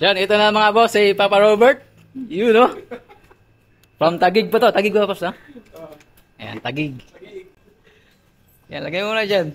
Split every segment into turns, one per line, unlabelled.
So yan, ito na mga boss, si Papa Robert. You know. From Taguig pa to. Taguig ba, boss, ha? Ayan, Taguig. Yan, lagay mo na dyan.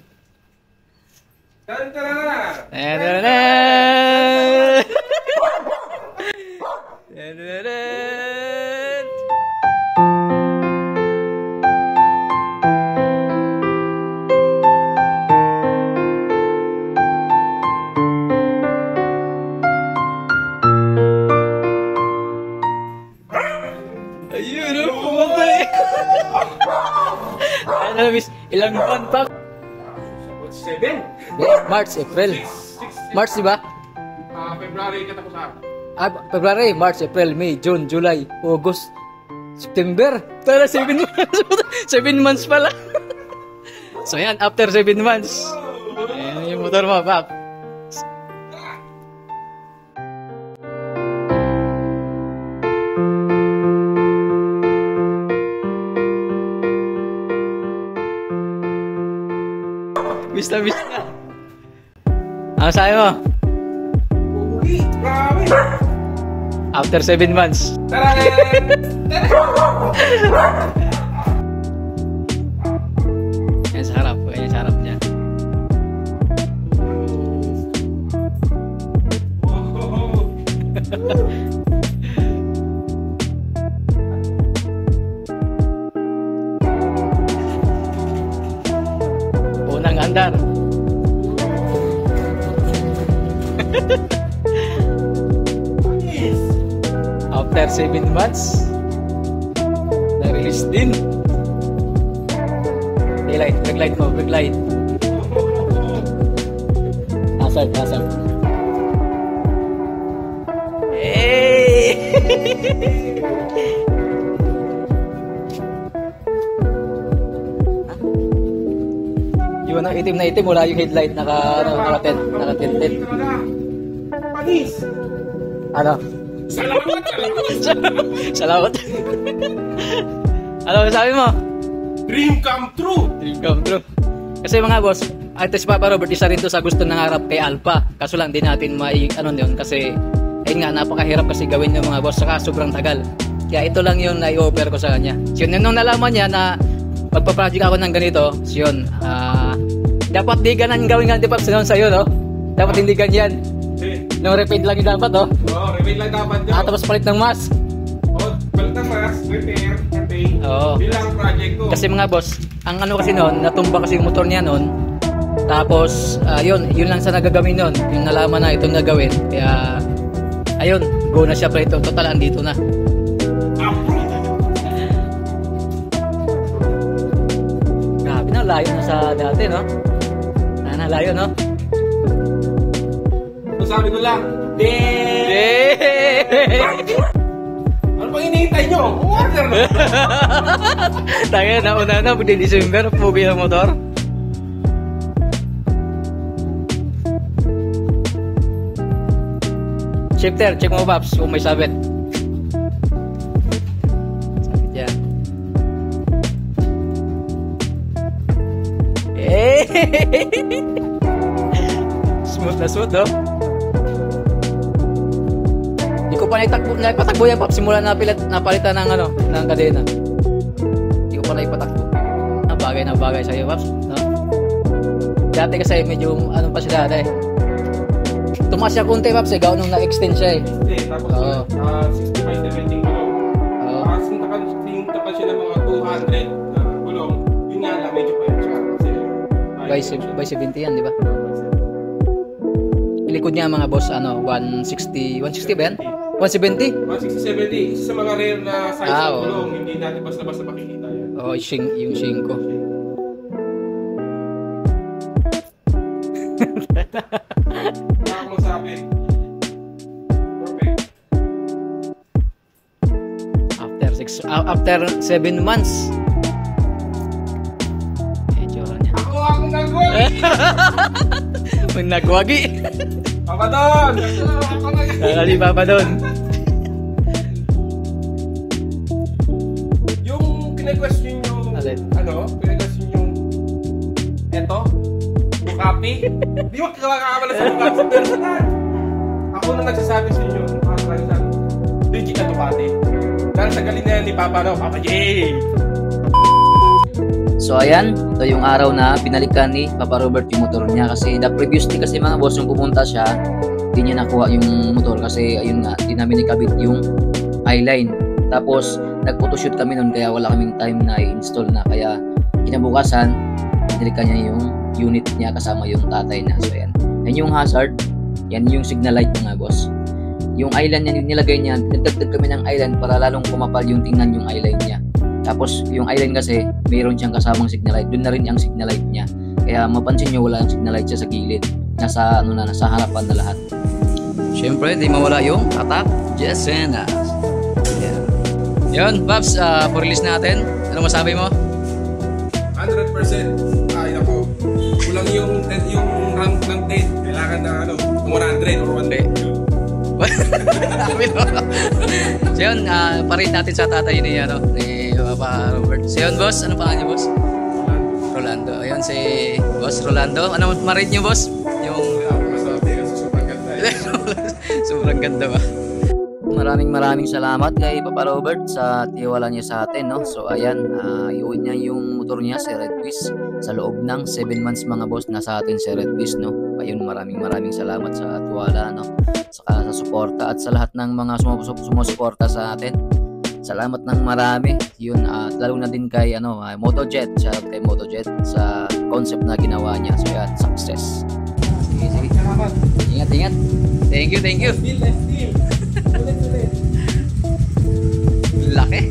Ayun, pumatay. Ano, miss, ilang buwan pa?
7?
March, April. March, di ba?
February katapusan.
February, March, April, May, June, July, August, September. Tara, 7 months. 7 months pala. So yan, after 7 months. Ayan yung motor mo, Pap. Miss na. Ano sabi mo?
Uwi, grabe.
After 7 months. Yan sa harap. Yan sa harap niya. Unang andar. After 7 months, na-release din. Backlight mo, backlight. Hazard. Hey! Yun ang itim na itim, wala yung headlight, naka-tinted.
Panis!
Ano? Salamat. Ano sabi mo?
Dream come true!
Dream come true. Kasi mga boss, ito si Papa Robert, isa rin to sa gusto nangarap kay Alpha. Kaso lang di natin ano yun kasi ayun nga, napakahirap kasi gawin yung mga boss, saka sobrang tagal. Kaya ito lang yung na-i-offer ko sa kanya. So yun, nung nalaman niya na magpa-project ako ng ganito, so yun, dapat di ganan gawin nga, di pa sa'yo, no? Dapat hindi ganyan. No, repaint lang yung dapat, oh.
Oo, repaint lang dapat yun.
Tapos palit ng mask.
Oo, palit ng mask, repair, repaint.
Oo.
Bilang project ko.
Kasi mga boss, ang ano kasi noon, natumba kasi yung motor niya noon. Tapos, yun lang sa nagagawin noon. Yung nalaman na itong nagawin. Kaya, ayun, go na siya pre ito. Total, andito na. Grabe na, layo na sa dati, no? Layo, no?
Sabi ko lang, ano pang hinihintay nyo? Order na!
Tayo, nauna na, pwede December, pugi ang motor. Shifter, check mo Paps kung may sabit. Sabit yan. Smooth na smooth, oh. Hindi ko pa naipatakbo yan, Paps. Simula napalitan ng ng kadena. Hindi ko pa naipatakbo. Na bagay sa'yo, Paps. No? Dati kasi medyo, pa siya dati. Tumaas siya kunti, Paps. Gawa nung na-extend siya, eh.
Tapos, 65-70 gulong. Tapos, nakasinta siya ng mga 200 gulong. Yun nga lang, medyo pa yun siya.
By 70 yan, di ba? Likod niya mga boss, 160 ba yan? 170?
160-70. Sa mga rare na size ng gulong, hindi natin basta-basta makikita yan.
Oo, yung 5.
Wala akong masabi. Perfect.
After 7 months. Medyo niya.
Akong nagwagi!
Mag nagwagi.
Papa Don! Ako na yan!
Kali Papa Don.
Yung pinag-question yung...
Alin?
Pinag-question yung... Eto? Ducati? Di mo kakakabala sa Ducati sa personal. Ako ako na nagsasabi sa inyo, legit na Ducati. Dahil sa galing na yan ni Papa, no? Papa J!
So ayan, ito yung araw na binalikan ni Papa Robert yung motor niya kasi the previously kasi mga boss yung pumunta siya, hindi niya nakuha yung motor kasi ayun nga, hindi namin ikabit yung eyeline. Tapos nag-photoshoot kami noon kaya wala kaming time na i-install na kaya kinabukasan, binalikan niya yung unit niya kasama yung tatay niya. So ayan, yan yung hazard, yan yung signal light mga boss. Yung eyeline niya nilagay niya, nagdagdag kami ng eyeline para lalong kumapal yung tingnan yung eyeline niya. Tapos yung eyeline kasi mayroon siyang kasamang signal light. Doon na rin yung signal light niya. Kaya mapansin niyo wala yung signal light siya sa gilid. Nasa nasa harapan na lahat.
Siyempre, di mawala yung attack Jesena. Yan. Yun, Babs, for-release natin. Ano masabi mo?
100%. Ay, ako. Kulang yung rank ng 10. Kailangan na 100 or 100.
So yun, parin natin sa tatay ni Papa Robert. So yun, boss, ano pangalan niyo, boss? Rolando. Ayun, si boss Rolando. Ano marin niyo, boss? Yung
Sobrang ganda.
sobrang ganda ba?
Maraming salamat kay Papa Robert sa tiwala niya sa atin, no? So ayan, iuwi niya yung motor niya si Red Beast sa loob ng 7 months mga boss na sa atin si Red Beast, no? Ayun, maraming salamat sa tiwala, no? Saka sa suporta at sa lahat ng mga sumusuporta sa atin. Salamat ng marami. Yun, at lalo na din kay Motojet, shout out kay Motojet sa concept na ginawa niya. So yan, success. Sige.
Salamat.
Ingat. Thank you.
Still. Ulit.
Laki.